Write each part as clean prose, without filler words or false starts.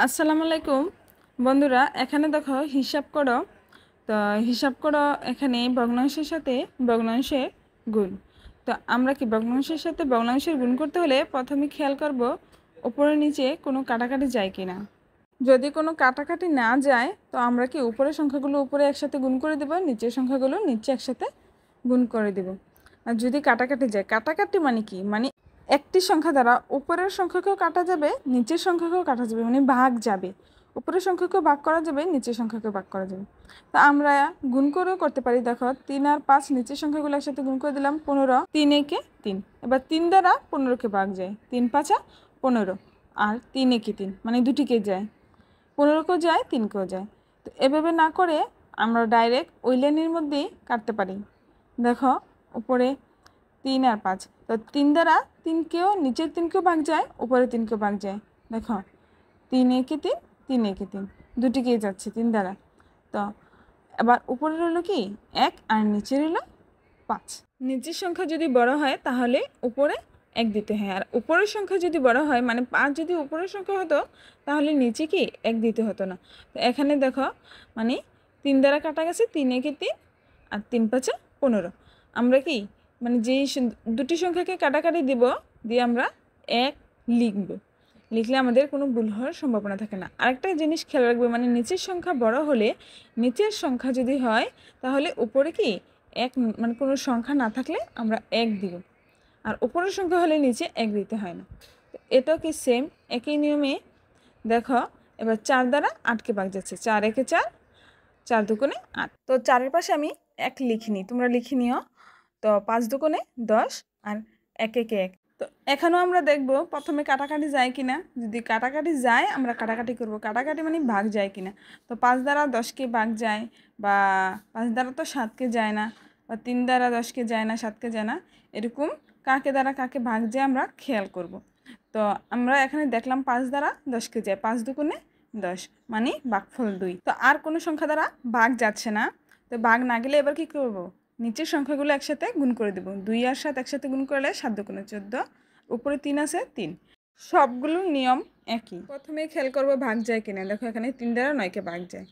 আসসালামু আলাইকুম বন্ধুরা, এখানে দেখো হিসাব করো। তো হিসাব করো, এখানে ভগ্নাংশের সাথে ভগ্নাংশের গুণ। তো আমরা কি ভগ্নাংশের সাথে ভগ্নাংশের গুণ করতে হলে প্রথমে খেয়াল করব উপরে নিচে কোনো কাটাকাটি যায় কিনা। যদি কোনো কাটাকাটি না যায় তো আমরা কি উপরের সংখ্যাগুলো উপরে একসাথে গুণ করে দেব, নিচের সংখ্যাগুলো নিচে একসাথে গুণ করে দেব। আর যদি কাটাকাটি যায়, কাটাকাটি মানে কি, মানে একটি সংখ্যা দ্বারা উপরের সংখ্যাকেও কাটা যাবে, নিচের সংখ্যাকেও কাটা যাবে, মানে ভাগ যাবে। উপরের সংখ্যাকেও ভাগ করা যাবে, নিচের সংখ্যাকেও ভাগ করা যাবে। তা আমরা গুণ করেও করতে পারি। দেখো 3 আর 5 নিচের সংখ্যাগুলো একসাথে গুণ করে দিলাম 15, 3 একে 3। এবার 3 দ্বারা 15কে ভাগ যায়, 3 5 15, আর 3 একে 3 মানে দুটিকে যায়, 15কেও যায় 3কেও যায়। তো এভাবে না করে আমরা ডাইরেক্ট ওই লাইনের মধ্যেই কাটতে পারি। দেখো উপরে 3 আর 5, তো 3 দ্বারা 3কেও নিচের 3কেও ভাগ যায়, উপরে 3কেও ভাগ যায়। দেখো 3 একে 3, 3 একে 3 দুটিকেই যাচ্ছে 3 দ্বারা। তো এবার উপরে রইল কি 1 আর নিচে রইল 5। নিচের সংখ্যা যদি বড় হয় তাহলে উপরে 1 দিতে হয়, আর উপরের সংখ্যা যদি বড় হয় মানে 5 যদি উপরের সংখ্যা হতো তাহলে নিচে কি 1 দিতে হতো না। তো এখানে দেখো মানে 3 দ্বারা কাটা গেছে, 3 একে 3 আর 3 5 15। আমরা কি মানে যেই দুটি সংখ্যাকে কাটাকাটি দিব দিয়ে আমরা 1 লিখব, লিখলে আমাদের কোনো ভুল হওয়ার সম্ভাবনা থাকে না। আরেকটা জিনিস খেয়াল রাখবে, মানে নিচের সংখ্যা বড় হলে, নিচের সংখ্যা যদি হয় তাহলে উপরে কি 1 মানে কোনো সংখ্যা না থাকলে আমরা 1 দিব, আর উপরের সংখ্যা হলে নিচে 1 দিতে হয় না। তো এটাও কি সেম একই নিয়মে। দেখো এবার 4 দ্বারা 8কে ভাগ যাচ্ছে, 4 একে 4, 4 দুগুণে 8। তো 4-এর পাশে আমি 1 লিখিনি, তোমরা লিখে নিও। তো 5 দুগুণে 10 আর 1 একে 1। তো এখানেও আমরা দেখব প্রথমে কাটাকাটি যায় কিনা। যদি কাটাকাটি যায় আমরা কাটাকাটি করব, কাটাকাটি মানে ভাগ যায় কিনা। তো 5 দ্বারা 10কে ভাগ যায়, বা 5 দ্বারা তো 7কে যায় না, বা 3 দ্বারা 10কে যায় না, 7কে যায় না, এরকম কাকে দ্বারা কাকে ভাগ যায় আমরা খেয়াল করব। তো আমরা এখানে দেখলাম 5 দ্বারা 10কে যায়, 5 দুগুণে 10 মানে ভাগফল 2। তো আর কোনো সংখ্যা দ্বারা ভাগ যাচ্ছে না। তো ভাগ না গেলে এবার কি করব, নিচের সংখ্যাগুলো একসাথে গুণ করে দেব। 2 আর 7 একসাথে গুণ করলে 7 দুগুণে 14, উপরে 3 আছে 3। সবগুলোর নিয়ম একই। প্রথমে খেয়াল করব ভাগ যায় কিনা। দেখো এখানে 3 দ্বারা 9কে ভাগ যায়,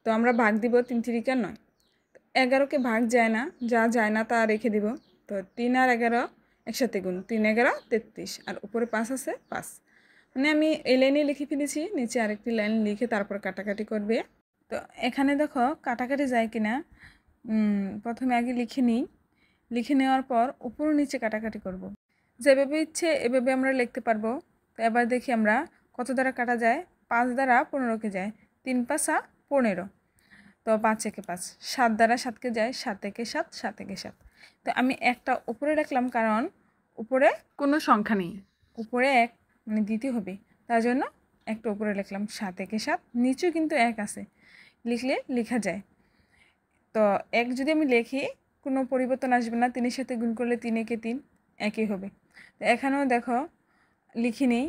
তো আমরা ভাগ দিব 3 3 9। 11কে ভাগ যায় না, যা যায় না তা রেখে দিব। তো 3 আর 11 একসাথে গুণ, 3 11 33, আর উপরে 5 আছে 5। মানে আমি এই লাইনে লিখে ফেলেছি, নিচে আরেকটি লাইন লিখে তারপর কাটাকাটি করবে। তো এখানে দেখো কাটাকাটি যায় কিনা। প্রথমে আগে লিখে নিই, লিখে নেওয়ার পর উপর নিচে কাটাকাটি করব। যেভাবে ইচ্ছে এভাবে আমরা লিখতে পারবো। তো এবার দেখি আমরা কত দ্বারা কাটা যায়। 5 দ্বারা 15কে যায়, 3 5 15। তো 5 একে 5, 7 দ্বারা 7কে যায়, 7 একে 7, 7 একে 7। তো আমি একটা উপরে রাখলাম কারণ উপরে কোনো সংখ্যা নেই, উপরে 1 মানে দিতে হবে, তার জন্য একটা উপরে লিখলাম। 7 একে 7, নিচেও কিন্তু 1 আছে, লিখলে লেখা যায়। তো 1 যদি আমি লিখি কোনো পরিবর্তন আসবে না, 3-এর সাথে গুণ করলে 3 একে 3 একই হবে। তো এখানেও দেখো লিখি নেই,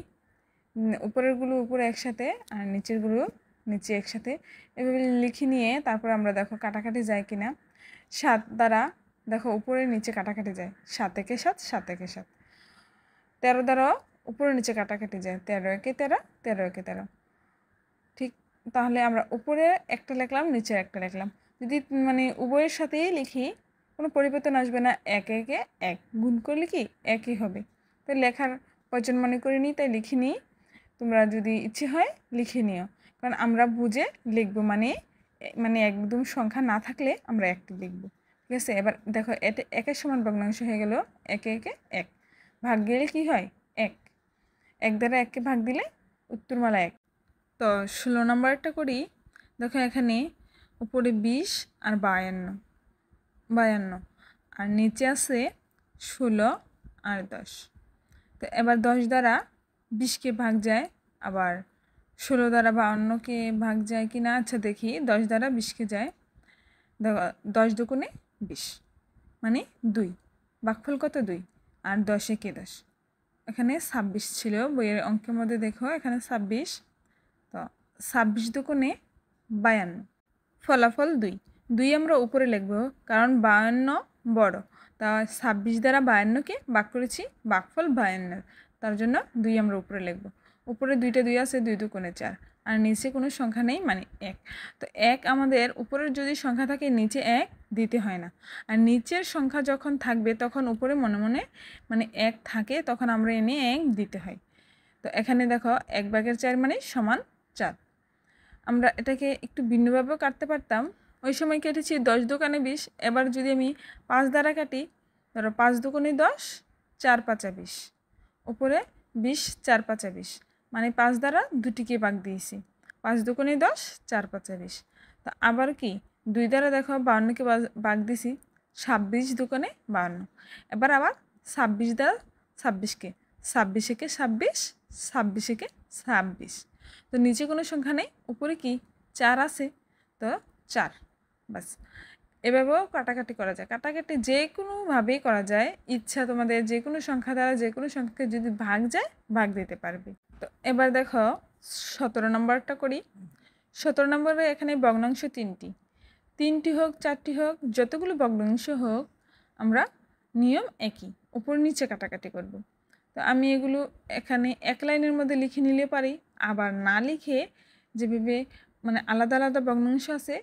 উপরেরগুলো উপরে একসাথে আর নিচেরগুলো নিচে একসাথে, এভাবে লিখে নিয়ে তারপর আমরা দেখো কাটাকাটি যায় কিনা। 7 দ্বারা দেখো উপরে নিচে কাটাকাটি যায়, 7 একে 7, 7 একে 7। 13 দ্বারা উপরে নিচে কাটাকাটি যায়, 13 একে 13, 13 একে 13। ঠিক, তাহলে আমরা উপরে একটা লিখলাম, নিচে একটা লিখলাম। যদি মানে উভয়ের সাথেই লিখি কোনো পরিবর্তন আসবে না, 1 একে 1 গুণ করলে কি একই হবে। তো লেখার প্রয়োজন মনে করি নি, তাই লিখিনি। তোমরা যদি ইচ্ছে হয় লিখে নিও, কারণ আমরা বুঝে লিখবো, মানে মানে একদম সংখ্যা না থাকলে আমরা একটি লিখবো। ঠিক আছে, এবার দেখো এটা 1-এর সমান ভগ্নাংশ হয়ে গেল, 1 একে 1 ভাগ গেলে কি হয় 1, 1 দ্বারা 1কে ভাগ দিলে উত্তরমালা 1। তো 16 নম্বরটা করি। দেখো এখানে উপরে 20 আর 52, আর নিচে আছে 16 আর 10। তো এবার 10 দ্বারা 20কে ভাগ যায়, আবার 16 দ্বারা 52কে ভাগ যায় কি না। আচ্ছা দেখি, 10 দ্বারা 20কে যায়। দেখো 10 দুগুণে 20 মানে 2, ভাগফল কত 2, আর 10 একে 10। এখানে 26 ছিল বইয়ের অঙ্কের মধ্যে, দেখো এখানে 26। তো 26 দুগুণে 52, ফলাফল 2। 2 আমরা উপরে লিখব কারণ 52 বড়। তা 26 দ্বারা 52কে ভাগ করেছি, ভাগফল 52, তার জন্য 2 আমরা উপরে লিখব। উপরে 2টা 2 আছে, 2 দুগুণে 4, আর নিচে কোনো সংখ্যা নেই মানে 1। তো 1 আমাদের উপরের যদি সংখ্যা থাকে নিচে 1 দিতে হয় না, আর নিচের সংখ্যা যখন থাকবে তখন উপরে মনে মনে মানে 1 থাকে, তখন আমরা এনে 1 দিতে হয়। তো এখানে দেখো 1/4 মানে সমান 4। আমরা এটাকে একটু ভিন্নভাবেও কাটতে পারতাম, ওই সময় কেটেছি 10 দুগুণে 20। এবার যদি আমি 5 দ্বারা কাটি, ধরো 5 দুগুণে 10, 4 5 20, উপরে 20, 4 5 20, মানে 5 দ্বারা দুটিকে ভাগ দিয়েছি। 5 দুগুণে 10, 4 5 20। তো আবার কি 2 দ্বারা দেখো 52কে ভাগ দিছি, 26 দুগুণে 52। এবার আবার 26 দ্বারা 26কে, 26 একে 26, 26 একে 26। তো নিচে কোনো সংখ্যা নেই, উপরে কি 4 আছে, তো 4 বাস। এভাবেও কাটাকাটি করা যায়। কাটাকাটি যে কোনোভাবেই করা যায়, ইচ্ছা তোমাদের যে কোনো সংখ্যা দ্বারা যে কোনো সংখ্যাকে যদি ভাগ যায় ভাগ দিতে পারবে। তো এবার দেখো 17 নম্বরটা করি। 17 নম্বরে এখানে ভগ্নাংশ 3টি হোক 4টি হোক, যতগুলো ভগ্নাংশ হোক আমরা নিয়ম একই, উপর নিচে কাটাকাটি করব। তো আমি এগুলো এখানে এক লাইনের মধ্যে লিখে নিলে পারি, আবার না লিখে যেভাবে মানে আলাদা আলাদা ভগ্নাংশ আছে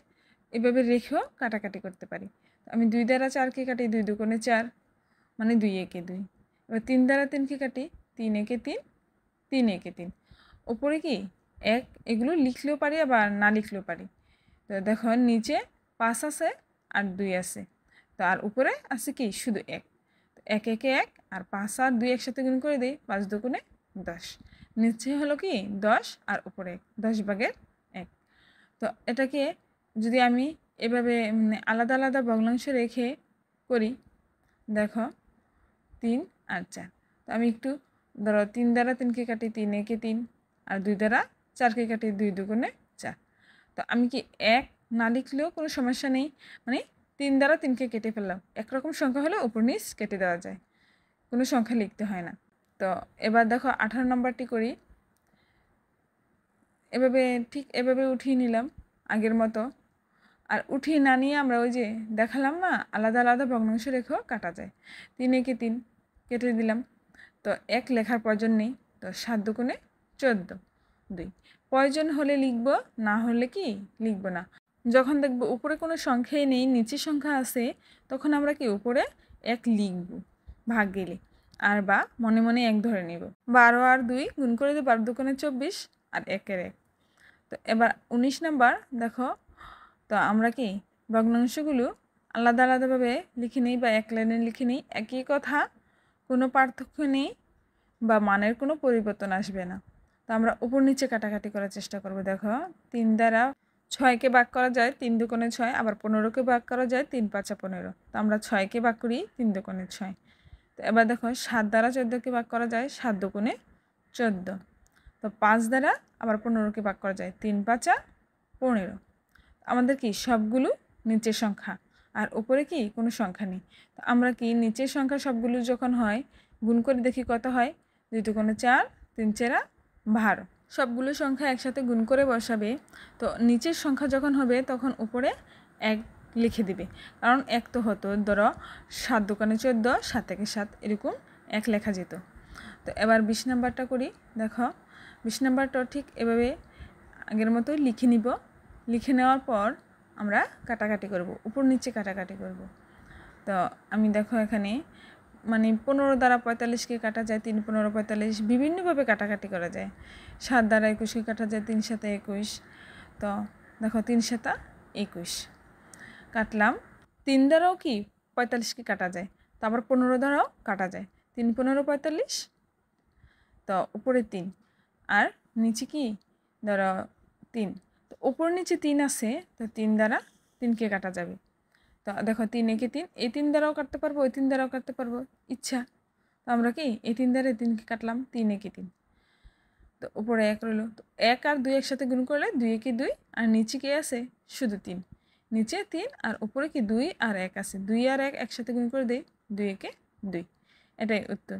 এভাবে রেখেও কাটাকাটি করতে পারি। তো আমি 2 দ্বারা 4কে কাটি, 2 দুগুণে 4 মানে 2 একে 2। এবার 3 দ্বারা 3কে কাটি, 3 একে 3, 3 একে 3। ওপরে কি 1, এগুলো লিখলেও পারি আবার না লিখলেও পারি। তো দেখো নিচে 5 আছে আর 2 আছে, তো আর উপরে আছে কি শুধু 1। তো 1 একে 1, আর 5 আর 2 একসাথে গুণ করে দিই, 5 দুগুণে 10। নিচে হলো কি 10 আর উপরে 10/1। তো এটাকে যদি আমি এভাবে আলাদা আলাদা ভগ্নাংশ রেখে করি, দেখো 3 আর 4। তো আমি একটু ধরো 3 দ্বারা 3কে কাটি, 3 একে 3, আর 2 দ্বারা 4কে কাটি, 2 দুগুণে 4। তো আমি কি 1 না লিখলেও কোনো সমস্যা নেই, মানে 3 দ্বারা 3কে কেটে ফেললাম। একরকম সংখ্যা হলে উপর নিচ কেটে দেওয়া যায়, কোনো সংখ্যা লিখতে হয় না। তো এবার দেখো 18 নম্বরটি করি। এভাবে ঠিক এভাবে উঠিয়ে নিলাম আগের মতো, আর উঠিয়ে না নিয়ে আমরা ওই যে দেখালাম না আলাদা আলাদা ভগ্নাংশ রেখেও কাটা যায়। 3 একে 3 কেটে দিলাম, তো 1 লেখার প্রয়োজন নেই। তো 7 দুগুণে 14, 2। প্রয়োজন হলে লিখব, না হলে কি লিখব না। যখন দেখব উপরে কোনো সংখ্যাই নেই, নিচে সংখ্যা আছে, তখন আমরা কি উপরে 1 লিখব ভাগ গেলে, আর বা মনে মনে 1 ধরে নিব। 12 আর 2 গুণ করে দিই, 12 দুগুণে 24 আর 1-এর 1। তো এবার 19 নাম্বার দেখো। তো আমরা কি ভগ্নাংশগুলো আলাদা আলাদাভাবে লিখে নিই বা এক লাইনে লিখে নিই, একই কথা, কোনো পার্থক্য নেই বা মানের কোনো পরিবর্তন আসবে না। তো আমরা উপর নিচে কাটাকাটি করার চেষ্টা করব। দেখো 3 দ্বারা 6কে ভাগ করা যায়, 3 দুগুণে 6, আবার 15কে ভাগ করা যায়, 3 5 15। তো আমরা 6কে ভাগ করি, 3 দুগুণে 6। তো এবার দেখো 7 দ্বারা 14কে ভাগ করা যায়, 7 দুগুণে 14। তো 5 দ্বারা আবার 15কে ভাগ করা যায়, 3 5 15। আমাদের কি সবগুলো নিচের সংখ্যা, আর উপরে কি কোনো সংখ্যা নেই। তো আমরা কি নিচের সংখ্যা সবগুলো যখন হয় গুণ করে দেখি কত হয়। 2 দুগুণে 4, 3 4 12। সবগুলো সংখ্যা একসাথে গুণ করে বসাবে। তো নিচের সংখ্যা যখন হবে তখন উপরে 1 লিখে দিবে, কারণ 1 তো হতো ধরো 7 দুগুণে 14, 7 থেকে 7 এরকম 1 লেখা যেত। তো এবার 20 নাম্বারটা করি। দেখো 20 নাম্বারটা ঠিক এভাবে আগের মতো লিখে নিব। লিখে নেওয়ার পর আমরা কাটাকাটি করব, উপর নিচে কাটাকাটি করব। তো আমি দেখো এখানে মানে 15 দ্বারা 45কে কাটা যায়, 3 15 45, বিভিন্নভাবে কাটাকাটি করা যায়। 7 দ্বারা 21কে কাটা যায়, 3 7 21। তো দেখো 3 7 21 কাটলাম। 3 দ্বারাও কি 45কে কাটা যায়, তো আবার 15 দ্বারাও কাটা যায়, 3 15 45। তো উপরে 3 আর নিচে কি ধরো 3। তো উপর নিচে 3 আছে, তো 3 দ্বারা 3কে কাটা যাবে। তো দেখো 3 একে 3, এই 3 দ্বারাও কাটতে পারবো, ওই 3 দ্বারাও কাটতে পারবো, ইচ্ছা। তো আমরা কি এই 3 দ্বারা 3কে কাটলাম, 3 একে 3। তো উপরে 1 রইল। তো 1 আর 2 একসাথে গুণ করলে 2 একে 2, আর নিচে কি আছে শুধু 3। নিচে 3 আর উপরে কি 2 আর 1 আছে, 2 আর 1 একসাথে গুণ করে দেই, 2 একে 2। এটাই উত্তর।